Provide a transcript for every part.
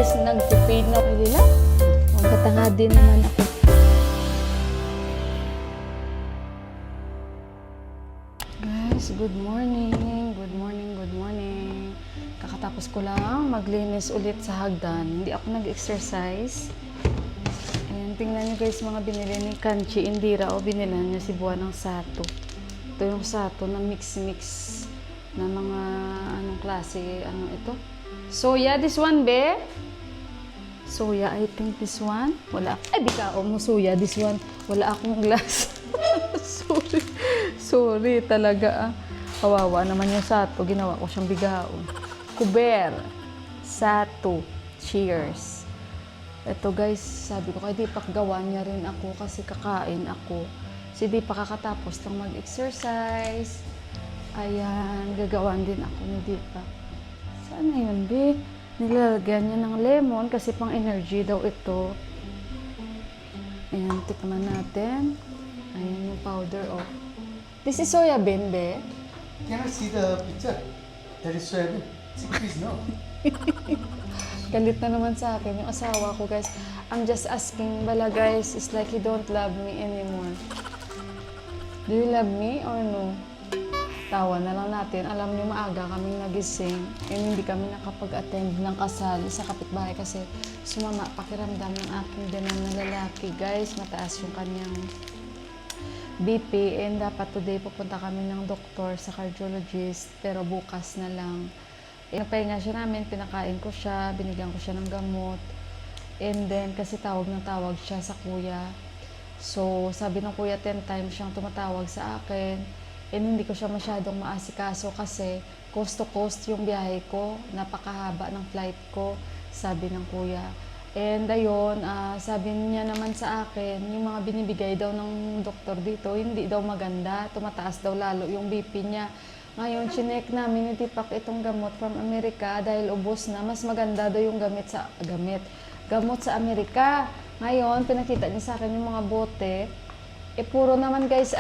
guys, nag-fade na. Ay, lang. Magkatanga din naman ako. Guys, good morning. Good morning, good morning. Kakatapos ko lang maglinis ulit sa hagdan. Hindi ako nag-exercise. Ayan, tingnan nyo guys, mga binili ni Kanchi Indira o binilan niya si Buwan ng Sato. Ito yung Sato na mix-mix na mga anong klase, ano ito? Soya, this one, be? Soya, I think this one. Wala. Ay, bikao mo, soya, this one. Wala akong glass. Sorry. Sorry talaga, ah. Kawawa naman yung Sato. Ginawa ko siyang bigaon. Kuber. Sato. Cheers. Ito guys, sabi ko kay Deepak, gawa niya rin ako kasi kakain ako. Si Deepak kakatapos lang mag-exercise. Ayan, gagawan din ako ni Deepak. Saan na yun, be? Nilalagyan niya ng lemon kasi pang energy daw ito. Ayan, tikman natin. Ayan yung powder, oh. This is soya bean, be? Can I see the picture? That is soybean. Please no. Galit na naman sa akin yung asawa ko, guys. I'm just asking, bala guys, it's like you don't love me anymore. Do you love me or no? Tawa na lang natin. Alam niyo, maaga kaming nagising and hindi kami nakapag-attend ng kasal sa kapitbahay kasi sumama pakiramdam ng aking dinang na lalaki. Guys, mataas yung kanyang BP and dapat today pupunta kami ng doktor sa cardiologist pero bukas na lang. Napahinga siya namin, pinakain ko siya, binigyan ko siya ng gamot and then kasi tawag na tawag siya sa kuya. So, sabi ng kuya 10 times siyang tumatawag sa akin. And hindi ko siya masyadong maasikaso kasi coast to coast yung biyahe ko. Napakahaba ng flight ko, sabi ng kuya. And ayun, sabi niya naman sa akin, yung mga binibigay daw ng doktor dito, hindi daw maganda. Tumataas daw lalo yung BP niya. Ngayon, chinek namin ni Deepak itong gamot from Amerika dahil ubos na. Mas maganda daw yung gamot sa Amerika. Ngayon, pinakita niya sa akin yung mga bote. Puro naman guys,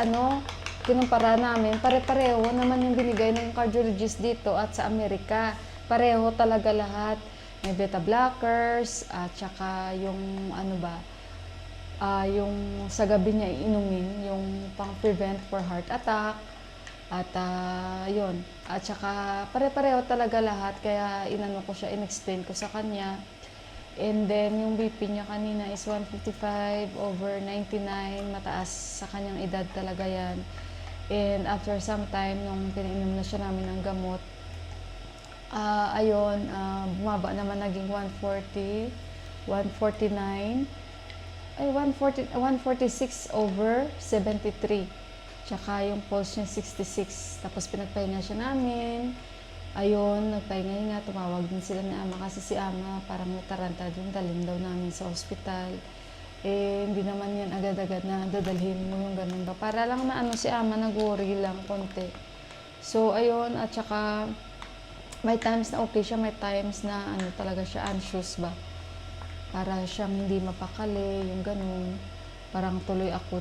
kinumpara namin, pare-pareho naman yung binigay ng cardiologist dito at sa Amerika. Pareho talaga lahat. May beta blockers, at saka yung yung sa gabi niya iinumin, yung pang-prevent for heart attack. At yun. At saka pare-pareho talaga lahat. Kaya inano ko siya, in-explain ko sa kanya. And then, yung BP niya kanina is 155/99. Mataas sa kanyang edad talaga yan. And after some time, nung pinainom na siya namin ng gamot, bumaba naman naging 140, 149, 146/73. Tsaka yung pulse niya 66. Tapos pinagpahinga siya namin. Ayun, nagpahinga, tumawag din sila ni Ama kasi si Ama parang nataranta dun, dalhin daw namin sa ospital. Hindi naman yan agad-agad na dadalhin mo yung ganun ba. Para lang na si Ama, nag-worry lang konti. So, ayun, at saka may times na okay siya, may times na talaga siya anxious ba. Para siyang hindi mapakali, yung ganun. Parang tuloy ako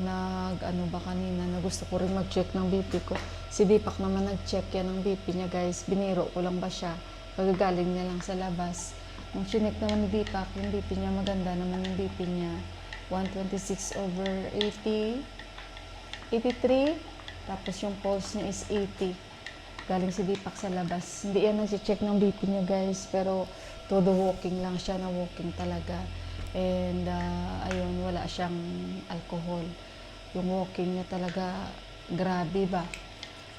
kanina, na gusto ko rin mag-check ng BP ko. Si Deepak naman nag-check yan ng BP niya, guys. Biniro ko lang ba siya. Pagagaling niya lang sa labas. Nung chinek naman ni Deepak, yung BP niya maganda naman yung BP niya. 126/80, 83, tapos yung pulse niya is 80. Galing si Deepak sa labas. Hindi yan nag-check ng BP niya, guys, pero todo walking lang siya, na walking talaga. And ayun, wala siyang alcohol. Yung walking niya talaga grabe ba.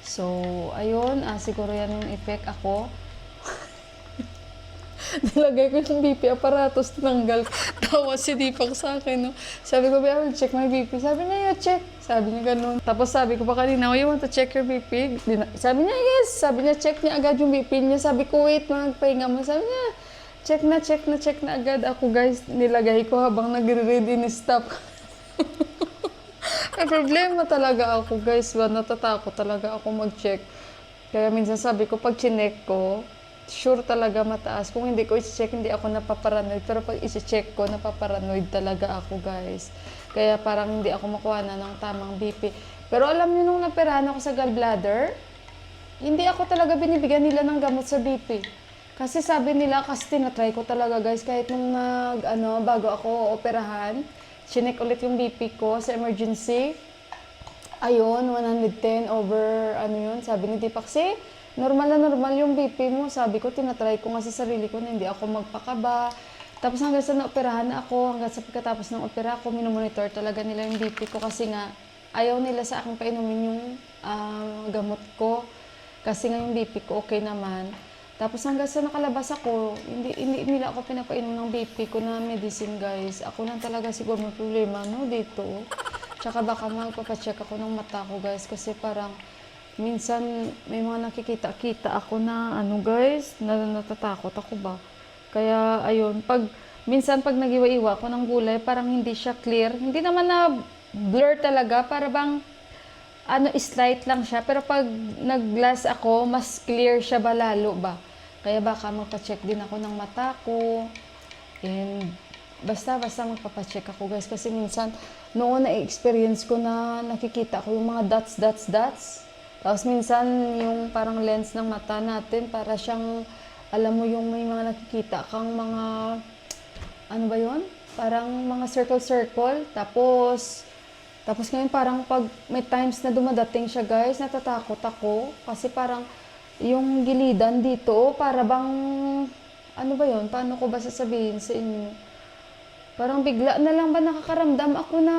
So, ayun, siguro yan yung effect ako. Nilagay ko yung BP apparatus, tinanggal. Tawa si Deepak sa akin, no? Sabi ko, "Babe, check my BP." Sabi niya, "Yeah, check." Sabi niya ganun. Tapos sabi ko pa kanina, "Oh, you want to check your BP?" Sabi niya, "Yes." Sabi niya, check niya agad yung BP niya. Sabi ko, "Wait, magpahinga mo." Sabi niya, check na agad. Ako, guys, nilagay ko habang nagre-read in-stop. May problema talaga ako, guys. Natatakot talaga ako mag-check. Kaya minsan sabi ko, pag chinek ko, sure talaga mataas. Kung hindi ko i-check, hindi ako napaparanoid. Pero pag i-check ko, napaparanoid talaga ako, guys. Kaya parang hindi ako makuha na ng tamang BP. Pero alam niyo, nung naperahan ako sa gallbladder, hindi ako talaga binibigyan nila ng gamot sa BP. Kasi sabi nila, kasi tinatry ko talaga guys, kahit nung bago ako operahan, chinek ulit yung BP ko sa emergency. Ayun, 110 over, sabi ni Deepak, kasi normal na normal yung BP mo. Sabi ko, tinatry ko nga sa sarili ko na hindi ako magpakaba. Tapos hanggang sa naoperahan na ako, hanggang sa pagkatapos ng opera ko, minomonitor talaga nila yung BP ko kasi nga ayaw nila sa akin painumin yung gamot ko. Kasi nga yung BP ko okay naman. Tapos hanggang sa nakalabas ako, hindi nila ako pinapainom ng BP ko na medicine guys. Ako lang talaga siguro may problema no dito. Tsaka baka magpapacheck ako ng mata ko guys kasi parang minsan may mga nakikita-kita ako na guys, na natatakot ako ba. Kaya ayun, minsan pag nagiwa-iwa ako ng gulay, parang hindi siya clear. Hindi naman na blur talaga, para bang slight lang siya. Pero pag nag-glass ako, mas clear siya ba lalo ba. Kaya baka magpa-check din ako ng mata ko. And basta magpapacheck ako guys kasi minsan noon na-experience ko na nakikita ko yung mga dots. Tapos minsan yung parang lens ng mata natin para siyang, alam mo yung may mga nakikita kang mga, ano ba yun? Parang mga circle. Tapos ngayon parang pag may times na dumadating siya guys, natatakot ako. Kasi parang yung gilidan dito, para bang, ano ba yun? Paano ko ba sasabihin sa inyo? Parang bigla na lang ba nakakaramdam ako na,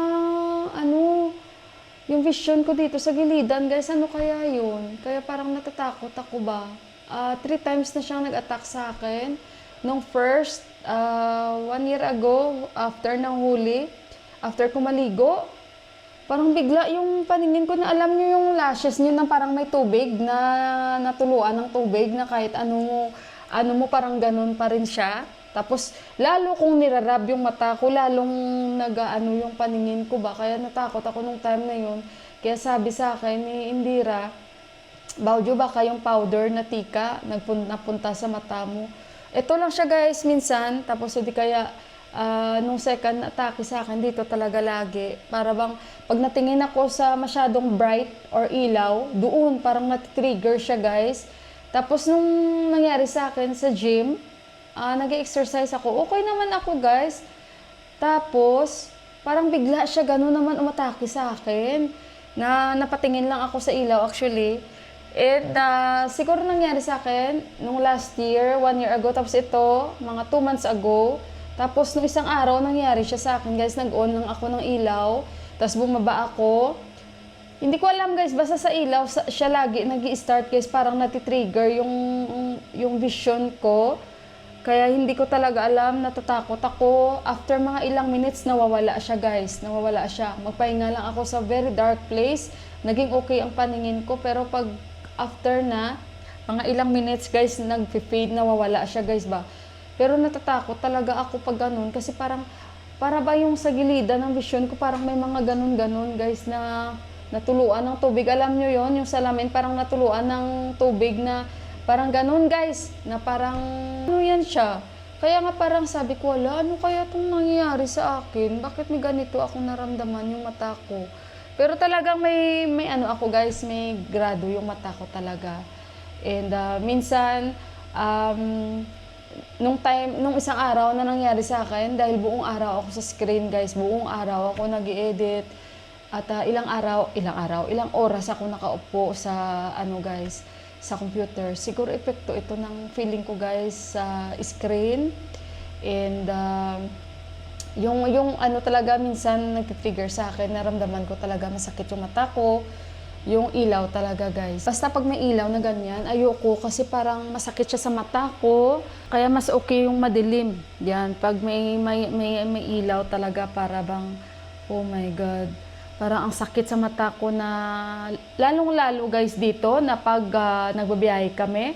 yung vision ko dito sa gilidan, guys, ano kaya yun? Kaya parang natatakot ako ba? 3 times na siyang nag-attack sa akin. Nung first, 1 year ago, after ng huli, after ko maligo, parang bigla yung paningin ko na, alam niyo yung lashes niyo na parang may tubig, na natuluan ng tubig, na kahit ano mo parang ganun pa rin siya. Tapos, lalo kong nirarab yung mata ko, lalong yung paningin ko ba. Kaya natakot ako nung time na yun. Kaya sabi sa akin ni Indira, Baudio, baka yung powder na tika napunta sa mata mo. Ito lang siya guys, minsan. Tapos, hindi kaya, nung second atake sa akin, dito talaga lagi. Para bang, pag natingin ako sa masyadong bright or ilaw, doon parang natitrigger siya guys. Tapos, nung nangyari sa akin sa gym, nag-exercise ako. Okay naman ako, guys. Tapos, parang bigla siya gano'n naman umatake sa akin. Na napatingin lang ako sa ilaw, actually. And siguro nangyari sa akin nung last year, 1 year ago. Tapos ito, mga 2 months ago. Tapos nung isang araw, nangyari siya sa akin, guys. Nag-on lang ako ng ilaw. Tapos bumaba ako. Hindi ko alam, guys. Basta sa ilaw, siya lagi nag-i-start, guys. Parang natitrigger yung vision ko. Kaya hindi ko talaga alam, natatakot ako. After mga ilang minutes, nawawala siya guys. Nawawala siya. Magpahinga lang ako sa very dark place. Naging okay ang paningin ko. Pero pag after na, mga ilang minutes guys, nag-fade, nawawala siya guys ba. Pero natatakot talaga ako pag ganun. Kasi para ba yung sa gilidan ng vision ko, parang may mga ganun-ganun guys na natuluan ng tubig. Alam nyo yon, yung salamin parang natuluan ng tubig na parang ganun guys, na parang yan siya. Kaya nga parang sabi ko, wala, ano kaya itong nangyayari sa akin? Bakit may ganito akong naramdaman yung mata ko? Pero talagang may ako guys, may grado yung mata ko talaga. And minsan, nung isang araw na nangyari sa akin, dahil buong araw ako sa screen guys, buong araw ako nag-i-edit. At ilang oras ako nakaupo sa guys, sa computer. Siguro epekto ito ng feeling ko guys sa screen. And yung talaga minsan nag-trigger sa akin, naramdaman ko talaga masakit yung mata ko, yung ilaw talaga guys. Basta pag may ilaw na ganyan, ayoko kasi parang masakit siya sa mata ko. Kaya mas okay yung madilim. Yan, pag may ilaw talaga, para bang, oh my God. Parang ang sakit sa mata ko na, lalong-lalo guys dito, na pag nagbabiyahe kami,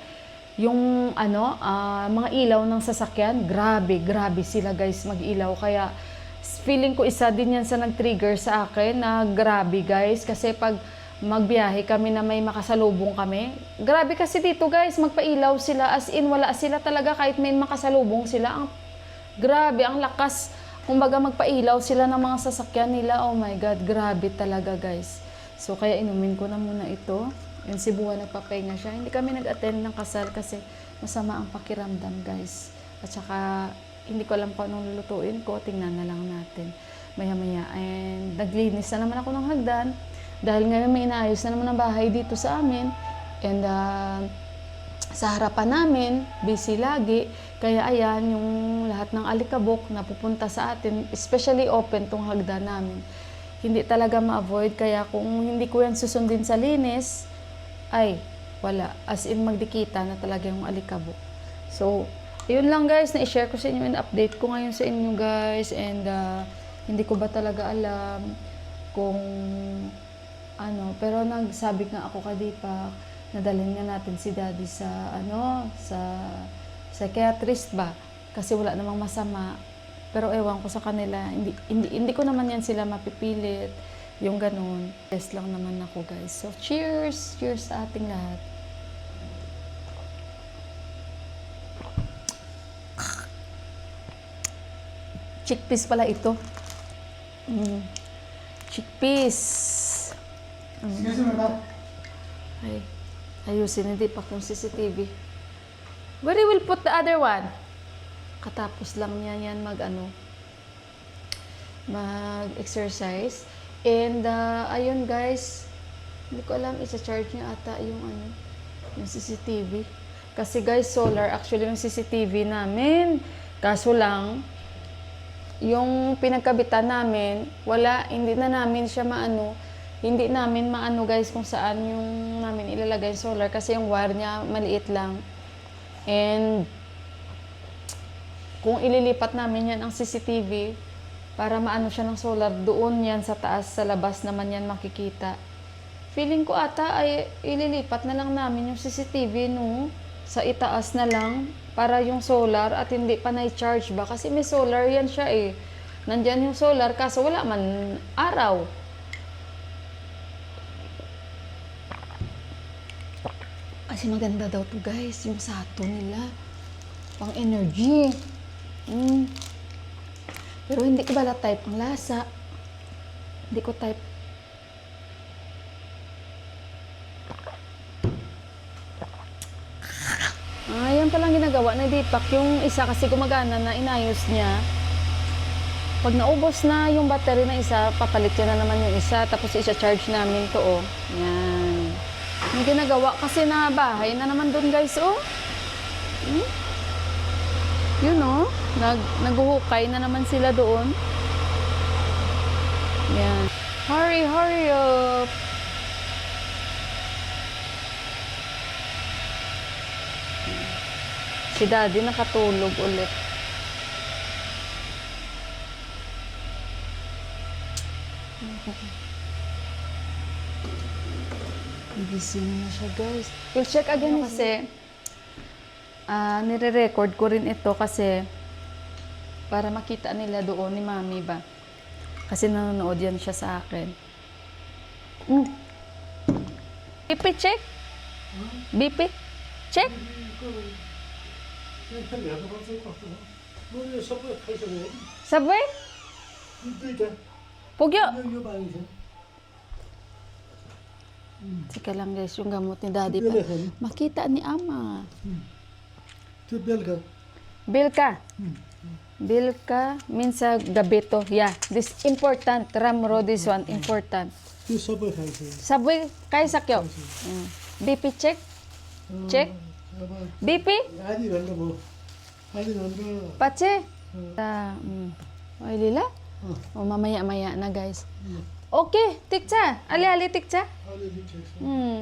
yung mga ilaw ng sasakyan, grabe sila guys mag-ilaw. Kaya feeling ko isa din yan sa nag-trigger sa akin na grabe guys. Kasi pag magbiyahe kami na may makasalubong kami, grabe kasi dito guys, magpailaw sila. As in, wala sila talaga kahit may makasalubong sila. Grabe, ang lakas. Kumbaga magpailaw sila ng mga sasakyan nila. Oh my God, grabe talaga guys. So kaya inumin ko na muna ito. Yung si Buwan nagpapahinga siya. Hindi kami nag-attend ng kasal kasi masama ang pakiramdam, guys. At saka, hindi ko alam kung anong lulutuin ko. Tingnan na lang natin maya-maya. And naglinis na naman ako ng hagdan. Dahil ngayon may inaayos na naman ang bahay dito sa amin. And sa harapan namin, busy lagi. Kaya ayan, yung lahat ng alikabok na pupunta sa atin, especially open tong hagdan namin. Hindi talaga ma-avoid. Kaya kung hindi ko yan susundin sa linis, ay wala. As in, magdikita na talaga yung alikabok. So, yun lang guys, na-share ko sa inyo and update ko ngayon sa inyo guys. And hindi ko ba talaga alam kung ano, pero nagsabi nga ako kadipa, nadalhin nga natin si daddy sa sa psychiatrist ba, kasi wala namang masama. Pero ewan ko sa kanila, hindi ko naman yan sila mapipilit, yung ganun. Yes lang naman ako guys. So cheers sa ating lahat. Chickpeas pala ito. Chickpeas. Excuse me, ma'am. Ay, ayusin, hindi pa kung CCTV. Where you will put the other one? Katapos lang niya yan mag-exercise. And, ayun guys, hindi ko alam, isa-charge niya ata yung CCTV. Kasi guys, solar actually yung CCTV namin. Kaso lang, yung pinagkabitan namin, hindi na namin siya hindi namin maano guys kung saan yung namin ilalagay yung solar kasi yung wire niya maliit lang. And kung ililipat namin yan ang CCTV para maano siya ng solar, doon yan sa taas, sa labas naman yan makikita. Feeling ko ata ay ililipat na lang namin yung CCTV sa itaas na lang para yung solar at hindi pa na-charge ba kasi may solar yan siya eh. Nandyan yung solar kaso wala man araw. Kasi maganda daw to guys, yung sato nila. Pang energy. Pero hindi ko bala type ang lasa. Hindi ko type. Yan palang ginagawa na Deepak. Yung isa kasi gumagana na inayos niya. Pag naubos na yung battery na isa, papalit niya na naman yung isa. Tapos isa-charge namin to Yan. Yung ginagawa kasi na bahay na naman doon guys Yun naghuhukay na naman sila doon. Yan. Hurry up! Si daddy nakatulog ulit. Gising na siya guys. We'll check again kasi nire-record ko rin ito kasi para makita nila doon ni mami ba. Kasi nanonood yan siya sa akin. BP check? BP? Check? Subway? Pugyo? Sika lang guys, yung gamot ni daddy pa. Makita ni ama. Bilka. Bilka means gabi to. Yeah, this important. Ramro, this one, important. Subway, kaya sakyo. BP check? Check? BP? Pache? Ay lila? Mamaya-maya na guys. Okay, tikcha. Ali tikcha.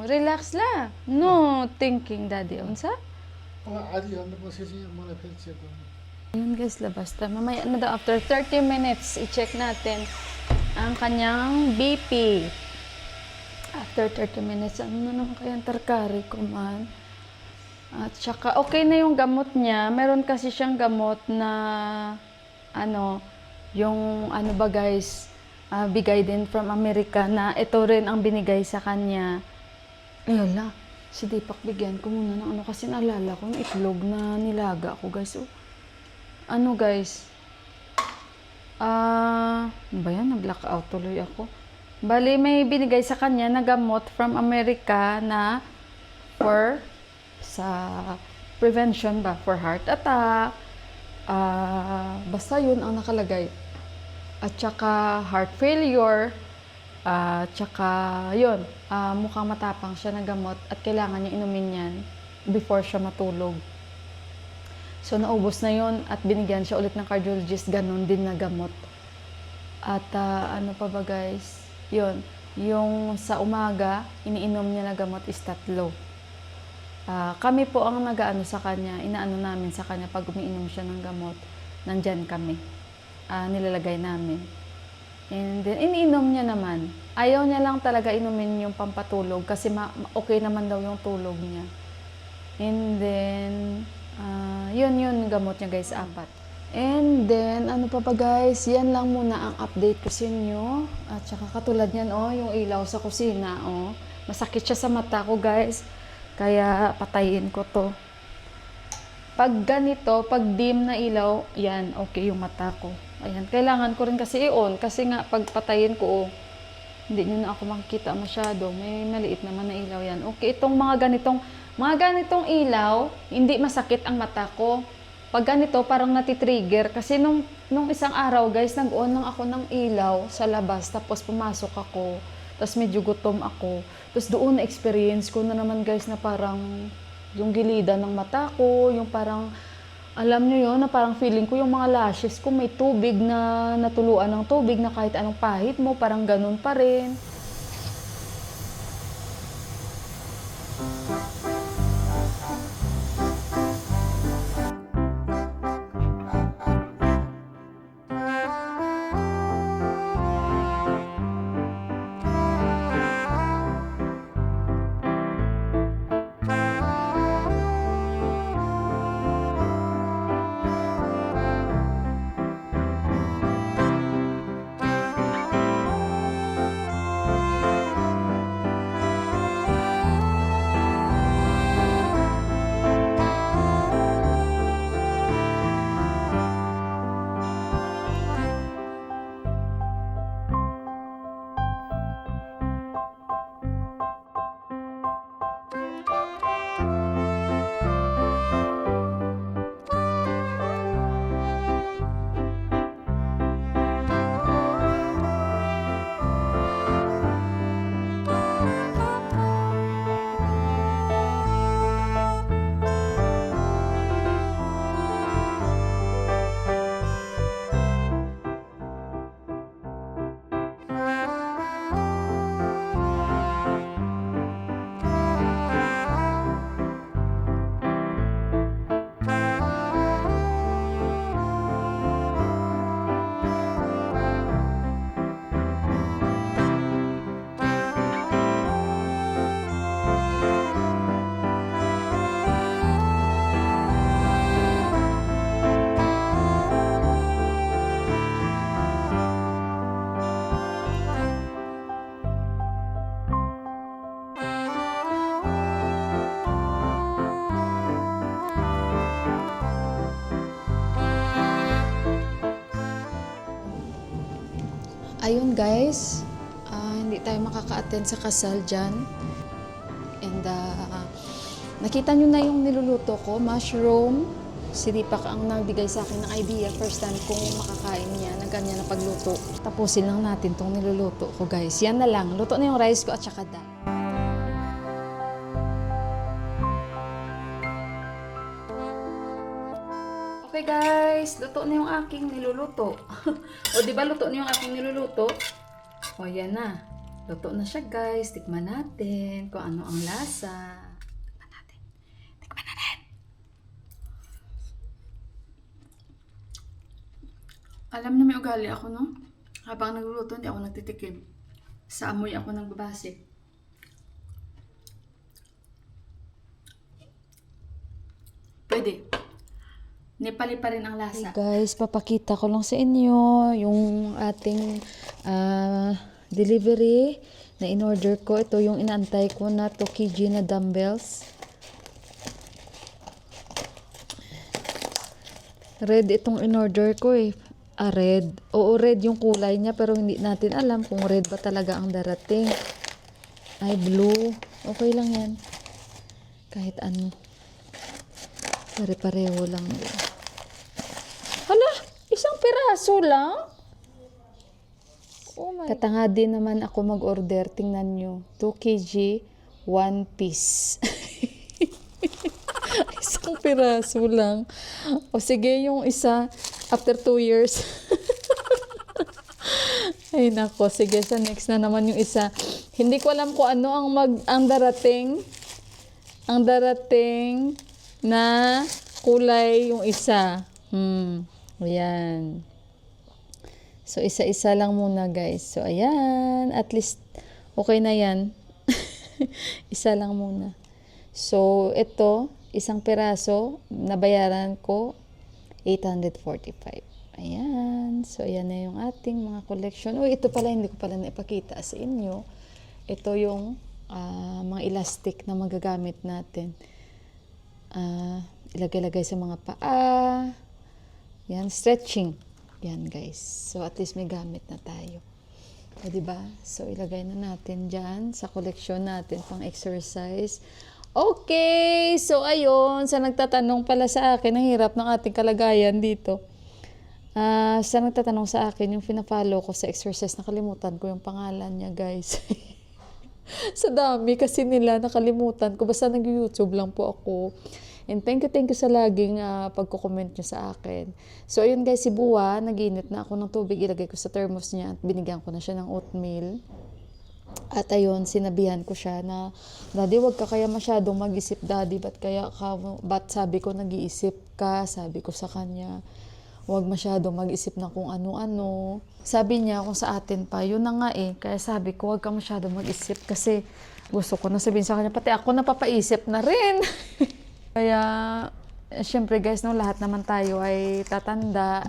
Relax la. No thinking daddy. Unsa? Ayun guys, labas ta. Mamaya na daw after 30 minutes i-check natin ang kanyang BP. After 30 minutes, ano na naman kayang tarkari ko man. At saka okay na yung gamot niya. Meron kasi siyang gamot na yung ba guys, bigay din from America na ito rin ang binigay sa kanya. Ayala, si Deepak bigyan ko muna ng kasi naalala ko yung itlog na nilaga ko guys. Guys? Ba yan? Nag-blackout tuloy ako. Bali, may binigay sa kanya na gamot from America na prevention ba for heart attack. Basta yun ang nakalagay. At saka heart failure. At saka yun, mukhang matapang siya na gamot at kailangan niya inumin yan before siya matulog. So naubos na yun at binigyan siya ulit ng cardiologist, ganun din na gamot. At ano pa ba guys, yun, yung sa umaga, iniinom niya na gamot is 3. Kami po ang nag-aano sa kanya, inaano namin sa kanya pag umiinom siya ng gamot, nandyan kami, nilalagay namin. And then, iniinom niya naman. Ayaw niya lang talaga inumin yung pampatulog kasi okay naman daw yung tulog niya. And then, yun gamot niya guys, 4. And then, ano pa guys, yan lang muna ang update ko sa inyo. At saka katulad niyan, yung ilaw sa kusina, masakit siya sa mata ko guys. Kaya patayin ko to. Pag ganito, pag dim na ilaw, yan, okay yung mata ko. Ayan, kailangan ko rin kasi i-on kasi nga pag patayin ko, hindi nyo na ako makikita masyado. May maliit naman na ilaw yan. Okay, itong mga ganitong ilaw, hindi masakit ang mata ko. Pag ganito, parang natitrigger. Kasi nung isang araw, guys, nag-on lang ako ng ilaw sa labas. Tapos pumasok ako. Tapos medyo gutom ako. Tapos doon na-experience ko na naman, guys, na parang yung gilida ng mata ko, yung parang, alam nyo yun, na parang feeling ko yung mga lashes ko may tubig na natuluan ng tubig na kahit anong pahit mo, parang ganun pa rin. Ayun guys, hindi tayo makaka-attend sa kasal dyan. And nakita nyo na yung niluluto ko, mushroom. Si Deepak ang nagbigay sa akin ng idea. First time kong makakain niya na ganyan na pagluto. Tapusin lang natin tong niluluto ko guys. Yan na lang. Luto na yung rice ko at saka dal. Okay guys, luto na yung aking niluluto. O di ba luto na yung aking niluluto? O yan na. Luto na siya guys. Tikman natin kung ano ang lasa. Tikman natin. Tikman natin. Alam na may ugali ako, no? Habang nagluluto, hindi ako nagtitikim. Sa amoy ako nagbabase. Pwede. Nepali pa rin ang lasa. Hey guys, papakita ko lang sa inyo yung ating delivery na in-order ko. Ito yung inaantay ko na Tokiji na dumbbells. Red itong in-order ko eh. Red. Oo, red yung kulay niya pero hindi natin alam kung red ba talaga ang darating. Ay, blue. Okay lang yan. Kahit ano. Pare-pareho lang din. Hala, isang piraso lang? Oh my. Katanga din naman ako mag-order. Tingnan nyo. 2 kg, 1 piece. Isang piraso lang. O sige, yung isa, after 2 years. Ay nako, sige, sa next na naman yung isa. Hindi ko alam kung ano ang darating. Ang darating na kulay yung isa. Ayan. So, isa-isa lang muna, guys. So, ayan. At least, okay na yan. Isa lang muna. So, ito, isang piraso, nabayaran ko, 845. Ayan. So, ayan na yung ating mga collection. Uy, ito pala, hindi ko pala naipakita sa inyo. Ito yung mga elastic na magagamit natin. Ilagay-lagay sa mga paa. Yan, stretching. Yan, guys. So, at least may gamit na tayo. O, diba? So, ilagay na natin dyan sa collection natin pang exercise. Okay! So, ayun. Sa nagtatanong pala sa akin, ang hirap ng ating kalagayan dito. Sa nagtatanong sa akin, yung pinafollow ko sa exercise, nakalimutan ko yung pangalan niya, guys. Sa dami kasi nila, nakalimutan ko. Basta nag-YouTube lang po ako. And thank you sa laging pagko-comment niyo sa akin. So, ayun guys, si Buwa, nag-init na ako ng tubig, ilagay ko sa thermos niya at binigyan ko na siya ng oatmeal. At ayun, sinabihan ko siya na, Daddy, wag ka kaya masyadong mag-isip, Daddy. Ba't sabi ko nag-iisip ka? Sabi ko sa kanya, wag masyadong mag-isip na kung ano-ano. Sabi niya kung sa atin pa, yun na nga eh. Kaya sabi ko, wag ka masyadong mag-isip kasi gusto ko na sabihin sa kanya, pati ako napapaisip na rin. Kaya, syempre guys, no, lahat naman tayo ay tatanda.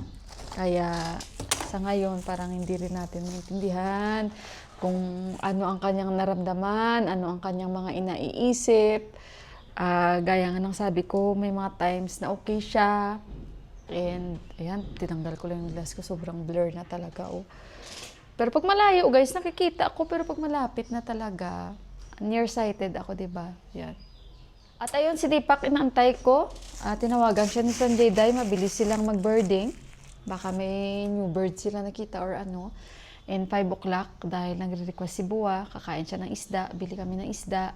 Kaya, sa ngayon, parang hindi rin natin maintindihan kung ano ang kanyang naramdaman, ano ang kanyang mga inaiisip. Gaya nga ng sabi ko, may mga times na okay siya. And, ayan, tinanggal ko lang yung glass ko. Sobrang blur na talaga, oh. Pero pag malayo, guys, nakikita ako. Pero pag malapit na talaga, nearsighted ako, diba? Yan. At ayun, si Deepak, inaantay ko. Tinawagan siya ni Sanjay Day. Mabilis silang mag-birding. Baka may new bird sila nakita or ano. And 5 o'clock, dahil nagre-request si Buwa, kakain siya ng isda. Bili kami ng isda.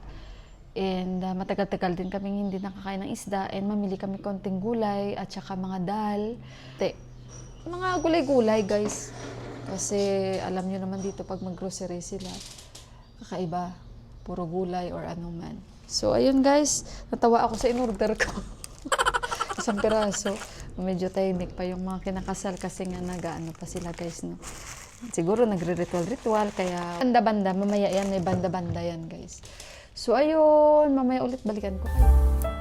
And matagal-tagal din kami hindi nakakain ng isda. And mamili kami konting gulay at saka mga dal. Mga gulay-gulay, guys. Kasi alam nyo naman dito pag mag-grocery sila, kakaiba. Puro gulay or ano man. So, ayun guys, natawa ako sa in-order ko. Isang piraso. Medyo tahimik pa yung mga kinakasal kasi nga nag-ano pa sila guys, no? Siguro nagre-ritual-ritual, kaya banda-banda, mamaya yan, may banda-banda yan guys. So, ayun, mamaya ulit balikan ko kayo.